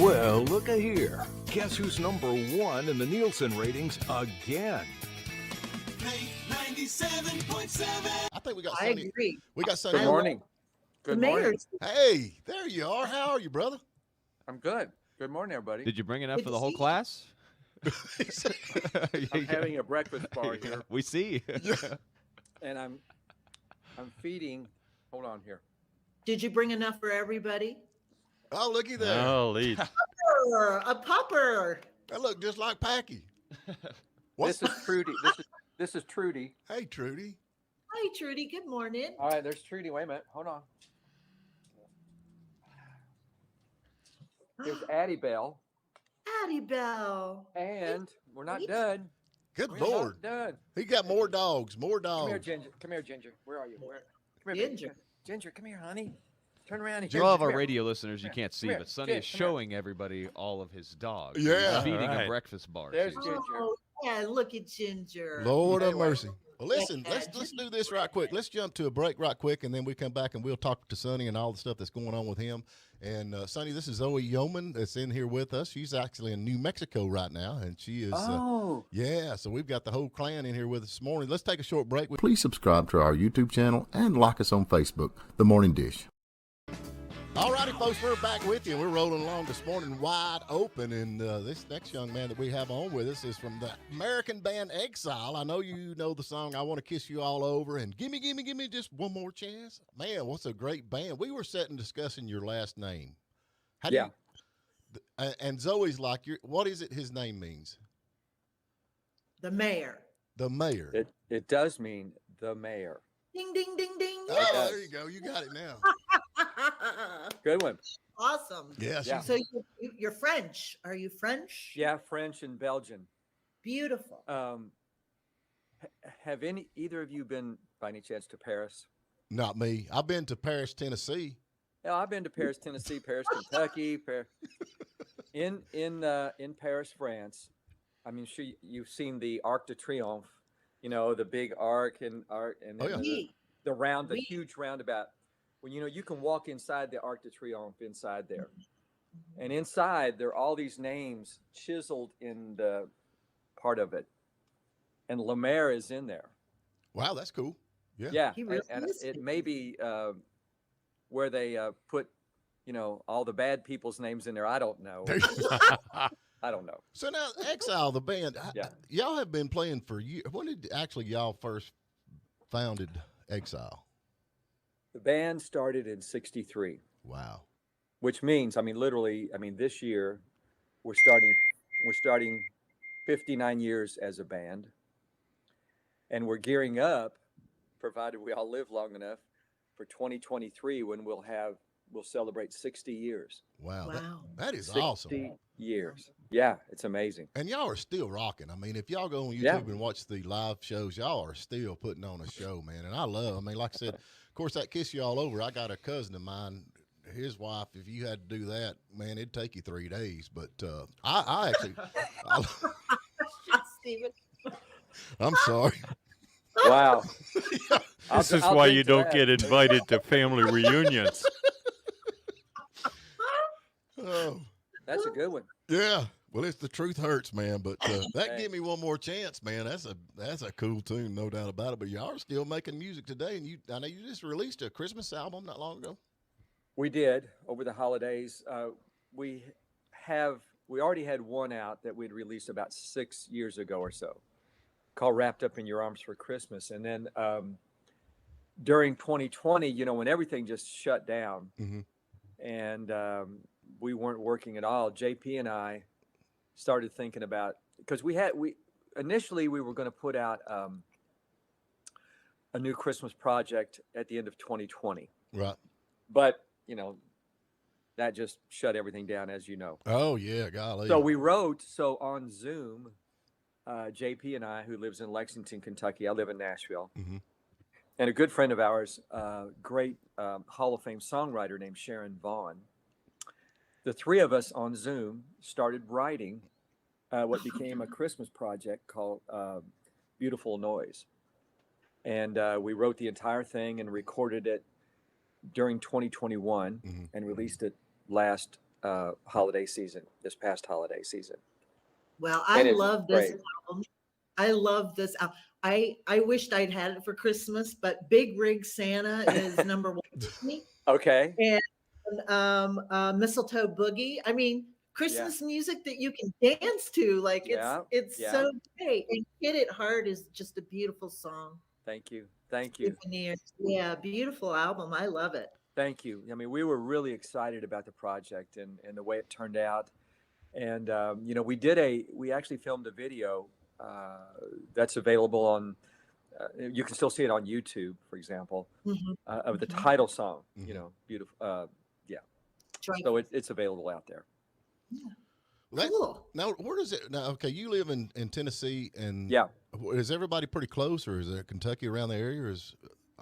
Well, look here. Guess who's number one in the Nielsen ratings again? 97.7. I think we got I Sonny. agree. We got Sonny. Good morning. The Good morning. mayor's Hey, there you are. How are you, brother? I'm good. Good morning, everybody. Did you bring enough Good for to the whole see you. class? I'm having a breakfast bar here, We see. and I'm feeding. Hold on here. Did you bring enough for everybody? Oh, looky there. Oh, lead. A pupper. That look just like Packy. This is Trudy. This is Trudy. Hey, Trudy. Hi, Trudy. Good morning. All right, there's Trudy. Wait a minute. Hold on. Here's Addie Bell, Addie Bell. and we're not Sweet. done. Good We're Lord. not done. He got more dogs. More Come here, dogs. Ginger. Come here, Ginger. Where are you? Come here, baby. Ginger. Ginger, come here, honey. Turn around here. To all of Come our here. radio listeners, you Come here. can't see, Come here. but Sonny is Come here. showing everybody all of his dogs. Yeah. He's feeding Alright. a breakfast bar. There's to Ginger. Oh, yeah, look at Ginger. Lord have Anyway. mercy. Well, listen, Yeah, let's do this right quick. Let's jump to a break right quick, and then we come back and we'll talk to Sonny and all the stuff that's going on with him. And Sonny, this is Zoë Yeoman that's in here with us. She's actually in New Mexico right now, and she is. Oh. Yeah, so we've got the whole clan in here with us this morning. Let's take a short break. Please subscribe to our YouTube channel and like us on Facebook, The Morning Dish. All righty, folks, we're back with you. We're rolling along this morning wide open, and this next young man that we have on with us is from the American band Exile. I know you know the song "I Want to Kiss You All Over" and "Gimme, Gimme, Gimme Just One More Chance." Man, what's a great band. We were sitting discussing your last name. How do Yeah. and Zoe's like, what is it his name means? The mayor. The mayor. It does mean the mayor. Ding, ding, ding, ding. Oh, does. there you go. You got it now. Good one. Awesome. Yeah, Yeah. So you're French. Are you French? Yeah, French and Belgian. Beautiful. Have either of you been by any chance to Paris? Not me. I've been to Paris, Tennessee. Yeah, I've been to Paris, Tennessee, Paris, Kentucky, in Paris, France. I mean, sure you've seen the Arc de Triomphe, you know, the big arc and Oh, yeah. the round, the Oui. huge roundabout. Well, you know, you can walk inside the Arc de Triomphe inside there, and inside there are all these names chiseled in the part of it, and LeMaire is in there. Wow, that's cool. Yeah. Yeah, He really and is. it may be where they put, you know, all the bad people's names in there. I don't know. I don't know. So now, Exile, the band, Yeah. y'all have been playing for years. When did actually y'all first founded Exile? The band started in '63, Wow. which means, I mean, literally, I mean, this year we're starting 59 years as a band, and we're gearing up, provided we all live long enough, for 2023 when we'll celebrate 60 years. Wow. Wow. That is 60 awesome. years. Yeah, it's amazing. And y'all are still rocking. I mean, if y'all go on YouTube Yeah. and watch the live shows, y'all are still putting on a show, man. And I mean, like I said, of course, that Kiss You All Over, I got a cousin of mine, his wife, if you had to do that, man, it'd take you 3 days. But I actually, Steven. I'm sorry. Wow. This is I'll why drink you to don't that. get invited to family reunions. Oh, That's a good one. yeah. Well, it's The Truth Hurts, man. But that Hey. Give Me One More Chance, man. That's a cool tune, no doubt about it. But y'all are still making music today, and I know you just released a Christmas album not long ago. We did over the holidays. We already had one out that we'd released about 6 years ago or so, called "Wrapped Up in Your Arms for Christmas." And then during 2020, you know, when everything just shut down, Mhm. and we weren't working at all, JP and I started thinking about, because initially we were going to put out a new Christmas project at the end of 2020, Right. but you know, that just shut everything down, as you know. Oh, yeah. Golly. So we wrote, on Zoom, JP and I, who lives in Lexington, Kentucky, I live in Nashville, Mhm. and a good friend of ours, great Hall of Fame songwriter named Sharon Vaughn. The three of us on Zoom started writing what became a Christmas project called Beautiful Noise. And we wrote the entire thing and recorded it during 2021 Mhm. and released it last holiday season, this past holiday season. Well, And I it's love this great. album. I love this album. I wished I'd had it for Christmas, but Big Rig Santa is number one for me. Okay. And Mistletoe Boogie. I mean, Christmas music that you can dance to. Like Yeah. it's so great. And Hit It Hard is just a beautiful song. Thank you. Thank you. Yeah, beautiful album. I love it. Thank you. I mean, we were really excited about the project and the way it turned out. And, you know, we actually filmed a video that's available on, you can still see it on YouTube, for example, of the title song, you know, beautiful. So it's available out there. Yeah. Cool. Now, where does it? Now, okay, you live in Tennessee, and is everybody pretty close, or is there Kentucky around the area, or is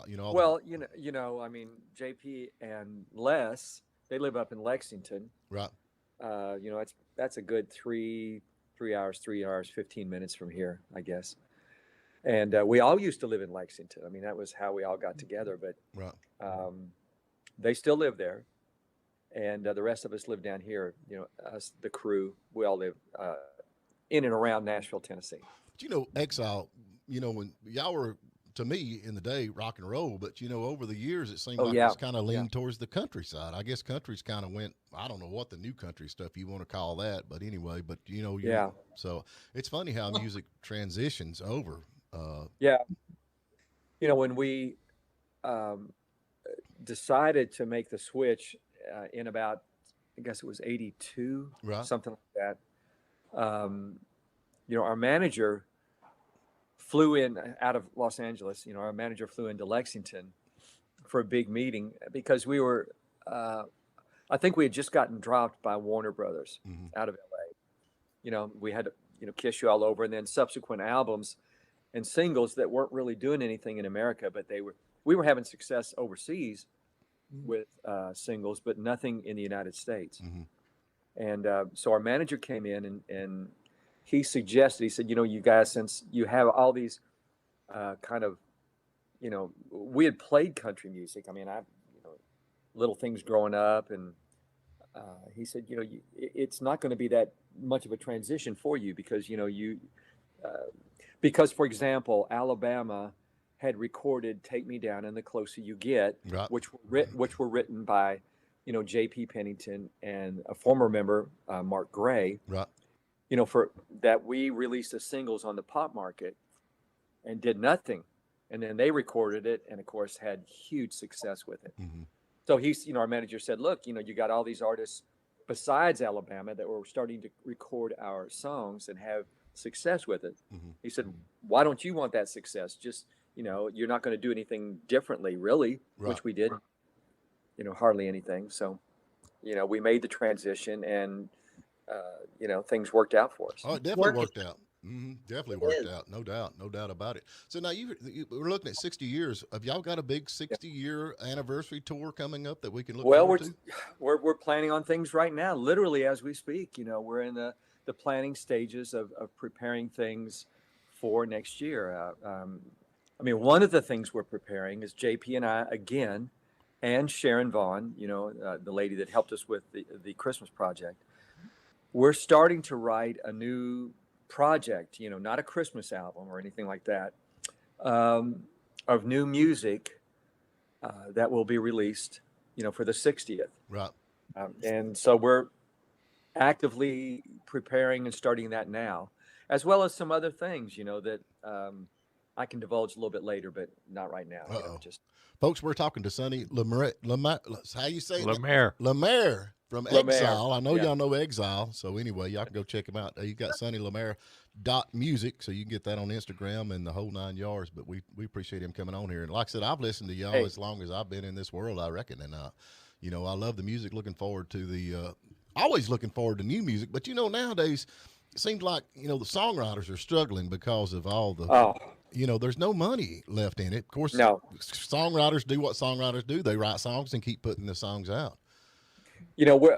Well, you know, I mean, JP and Les, they live up in Lexington, right? You know, that's a good 3 hours, 15 minutes from here, I guess. And we all used to live in Lexington. I mean, that was how we all got together. But they still live there. And the rest of us live down here, you know, us, the crew, we all live in and around Nashville, Tennessee. But you know, Exile, you know, when y'all were, to me, in the day, rock and roll, but, you know, over the years, it seemed like it's kind of leaned towards the countryside. I guess country's kind of went, I don't know what the new country stuff you want to call that, but anyway, but, you know, so it's funny how music transitions over. You know, when we decided to make the switch in about, I guess it was 82, something like that. You know, our manager flew in out of Los Angeles. You know, our manager flew into Lexington for a big meeting because we were, I think we had just gotten dropped by Warner Brothers out of LA. You know, we had, you know, Kiss You All Over, and then subsequent albums and singles that weren't really doing anything in America, but we were having success overseas with singles, but nothing in the United States. And so our manager came in and he suggested, he said, you know, you guys, since you have all these kind of, you know, we had played country music. I mean, you know, little things growing up. And he said, you know, it's not going to be that much of a transition for you because, you know, because, for example, Alabama had recorded "Take Me Down" and "The Closer You Get," which were written by, you know, J.P. Pennington and a former member, Mark Gray. You know, for that we released the singles on the pop market and did nothing, and then they recorded it and, of course, had huge success with it. So you know, our manager said, "Look, you know, you got all these artists besides Alabama that were starting to record our songs and have success with it." He said, "Why don't you want that success? Just, you know, you're not going to do anything differently, really," which we did, you know, hardly anything. So, you know, we made the transition and, you know, things worked out for us. Oh, it definitely worked out. Definitely worked out. No doubt about it. So now we're looking at 60 years. Have y'all got a big 60-year anniversary tour coming up that we can look forward to? We're planning on things right now, literally as we speak. You know, we're in the planning stages of preparing things for next year. I mean, one of the things we're preparing is JP and I again, and Sharon Vaughn, you know, the lady that helped us with the Christmas project. We're starting to write a new project, you know, not a Christmas album or anything like that, of new music that will be released, you know, for the 60th. And so we're actively preparing and starting that now, as well as some other things, you know, that I can divulge a little bit later, but not right now. You know, folks, we're talking to Sonny LeMaire. How you say it? LeMaire from Exile. I know y'all know Exile. So anyway, y'all can go check him out. You got Sonny LeMaire .music, so you can get that on Instagram and the whole 9 yards. But we appreciate him coming on here. And like I said, I've listened to y'all as long as I've been in this world, I reckon. And you know, I love the music. Looking forward to always looking forward to new music. But you know, nowadays it seems like, you know, the songwriters are struggling because of all the you know, there's no money left in it. Of course, songwriters do what songwriters do. They write songs and keep putting the songs out. You know,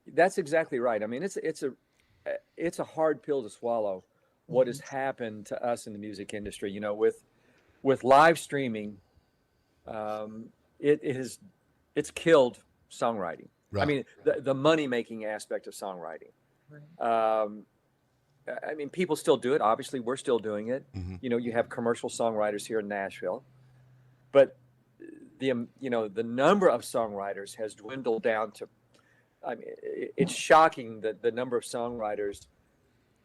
that's exactly right. I mean, it's a hard pill to swallow. What has happened to us in the music industry? You know, with live streaming, it's killed songwriting. I mean, the money-making aspect of songwriting. I mean, people still do it. Obviously, we're still doing it. Mm-hmm. You know, you have commercial songwriters here in Nashville, but the number of songwriters has dwindled down to. I mean, it's shocking that the number of songwriters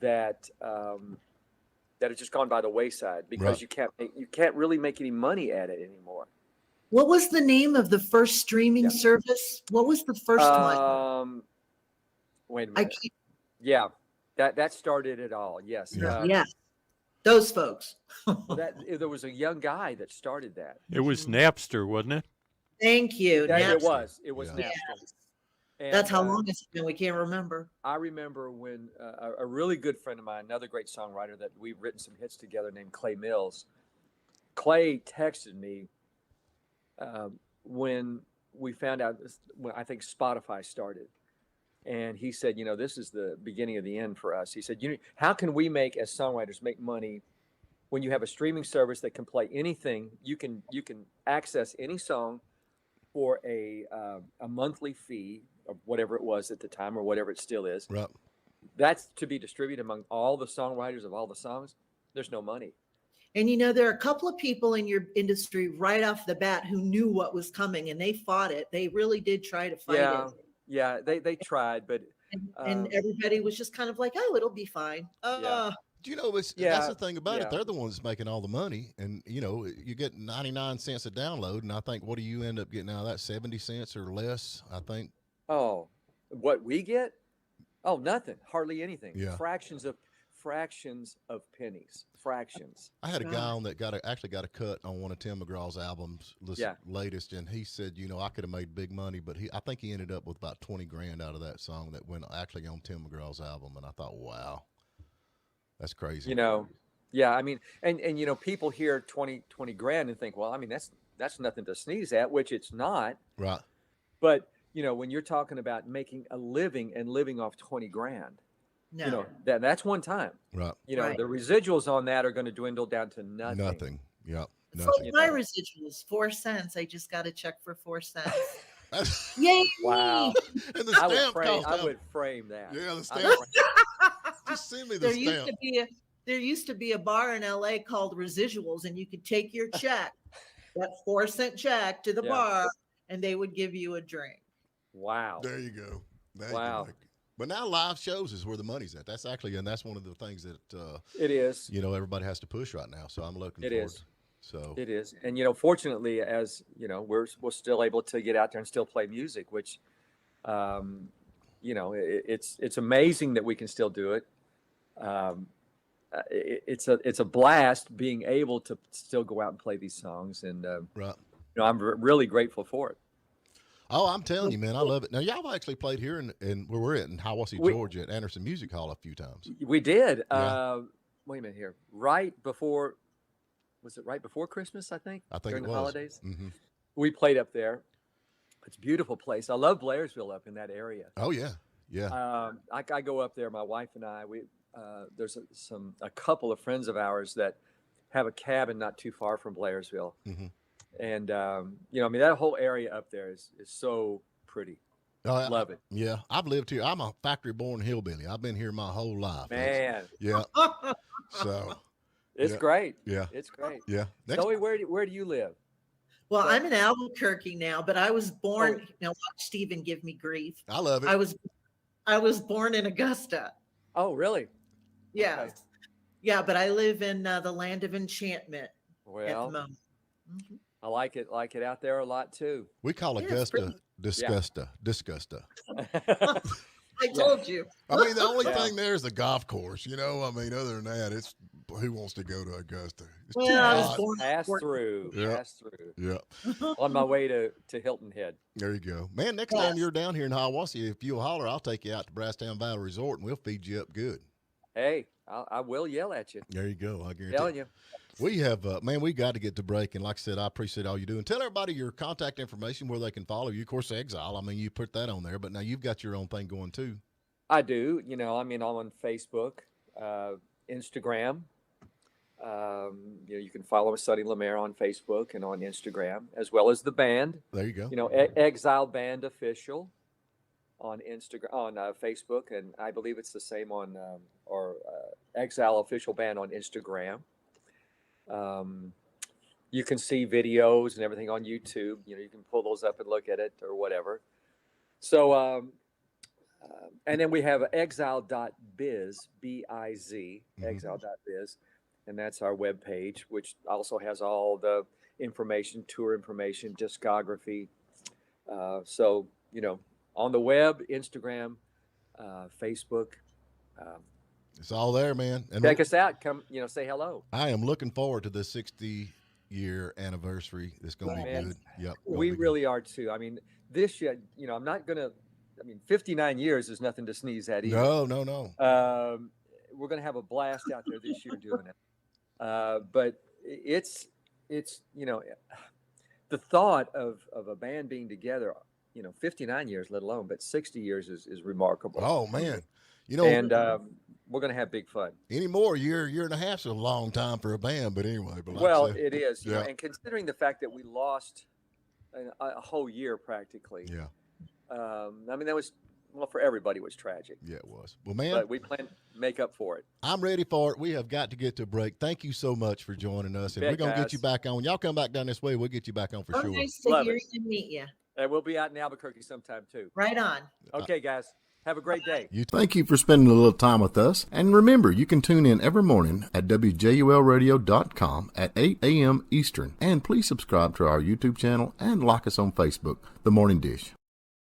that have just gone by the wayside because you can't really make any money at it anymore. What was the name of the first streaming service? What was the first one? Wait a minute. Yeah, that started it all. Yes. Yeah. Those folks. There was a young guy that started that. It was Napster, wasn't it? Thank you. Yeah, it Napster. was. It was Napster. And, that's how long it's been. We can't remember. I remember when a really good friend of mine, another great songwriter that we've written some hits together, named Clay Mills. Clay texted me when we found out when I think Spotify started, and he said, this is the beginning of the end for us. He said, how can we as songwriters make money when you have a streaming service that can play anything? You can access any song for a monthly fee, or whatever it was at the time, or whatever it still is. Right. That's to be distributed among all the songwriters of all the songs. There's no money. And there are a couple of people in your industry right off the bat who knew what was coming, and they fought it. They really did try to fight it. Yeah, they tried, but and everybody was just kind of like, "Oh, it'll be fine." Do you know, that's the thing about it. They're the ones making all the money. And, you get 99 cents a download. And I think, what do you end up getting out of that? 70 cents or less, I think. Oh, what we get? Oh, nothing. Hardly anything. Yeah. Fractions of pennies. Fractions. I had a guy on that actually got a cut on one of Tim McGraw's albums, latest. And he said, I could have made big money, but I think he ended up with about 20 grand out of that song that went actually on Tim McGraw's album. And I thought, wow. That's crazy. Yeah, I mean, and people hear 20 grand and think, well, I mean, that's nothing to sneeze at, which it's not. Right. But, when you're talking about making a living and living off 20 grand, that's one time. Right. The residuals on that are going to dwindle down to nothing. Nothing. Yeah. It's like my residuals, 4 cents. I just got a check for 4 cents. Yay! Wow. And the stamp I would frame that. Yeah, the stamp. Just send me the stamp. There used to be a bar in LA called Residuals, and you could take your check, that 4-cent check, to the bar, and they would give you a drink. Wow. There you go. Wow. But now live shows is where the money's at. That's one of the things that it is. Everybody has to push right now. So I'm looking forward. It is. So it is. And fortunately, as we're still able to get out there and still play music, which it's amazing that we can still do it. It's a blast being able to still go out and play these songs, and right. I'm really grateful for it. Oh, I'm telling you, man, I love it. Now, y'all actually played here in where we're at in Hiawassee, Georgia, at Anderson Music Hall a few times. We did. Yeah. Wait a minute here. Was it right before Christmas? I think during the holidays. Mm-hmm. We played up there. It's a beautiful place. I love Blairsville up in that area. Oh yeah, yeah. I go up there. My wife and I. There's a couple of friends of ours that have a cabin not too far from Blairsville. Mm-hmm. And, I mean, that whole area up there is so pretty. Love it. Yeah. I've lived here. I'm a factory born hillbilly. I've been here my whole life. Man. Yeah. So. It's great. Yeah. It's great. Yeah. Zoe, where do you live? Well, I'm in Albuquerque now, but I was born, now watch Stephen give me grief. I love it. I was born in Augusta. Oh, really? Yeah. Okay. Yeah, but I live in the land of enchantment at the moment. Mm-hmm. I like it out there a lot too. We call Augusta Disgusta. I told you. I mean, the only thing there is the golf course. I mean, other than that, it's who wants to go to Augusta? It's too hot. Pass through. Yeah. On my way to Hilton Head. There you go, man. Next time you're down here in Hiawassee, if you'll holler, I'll take you out to Brasstown Valley Resort and we'll feed you up good. Hey, I will yell at you. There you go. I guarantee. Telling you. We have, man, we got to get to break. And like I said, I appreciate all you do. And tell everybody your contact information where they can follow you. Of course, Exile. I mean, you put that on there, but now you've got your own thing going too. I do. I mean, I'm on Facebook, Instagram. You can follow Sonny LeMaire on Facebook and on Instagram, as well as the band. There you go. Exile Band Official. on Instagram, on Facebook, and I believe it's the same on our Exile official band on Instagram. You can see videos and everything on YouTube. You know, you can pull those up and look at it or whatever. So, and then we have exile.biz, B-I-Z, exile.biz, and that's our webpage, which also has all the information, tour information, discography. So, you know, on the web, Instagram, Facebook. It's all there, man. And check us out. Come, you know, say hello. I am looking forward to the 60-year anniversary. It's going to be good. Yep. We really are too. I mean, this year, you know, I'm not going to, I mean, 59 years is nothing to sneeze at either. No. We're going to have a blast out there this year doing it. But it's, you know, the thought of a band being together, you know, 59 years, let alone, but 60 years is remarkable. Oh, man. You know, and we're going to have big fun. Anymore, year and a half's a long time for a band, but anyway. But well, it is. You know, and considering the fact that we lost a whole year practically. Yeah. I mean, that was, well, for everybody, it was tragic. Yeah, it was. Well, man. But we plan to make up for it. I'm ready for it. We have got to get to a break. Thank you so much for joining us. And we're going to get you back on. Y'all come back down this way. We'll get you back on for sure. Nice to hear you and meet you. And we'll be out in Albuquerque sometime, too. Right on. Okay, guys. Have a great day. Thank you for spending a little time with us. And remember, you can tune in every morning at WJULradio.com at 8 a.m. Eastern. And please subscribe to our YouTube channel and like us on Facebook, The Morning Dish.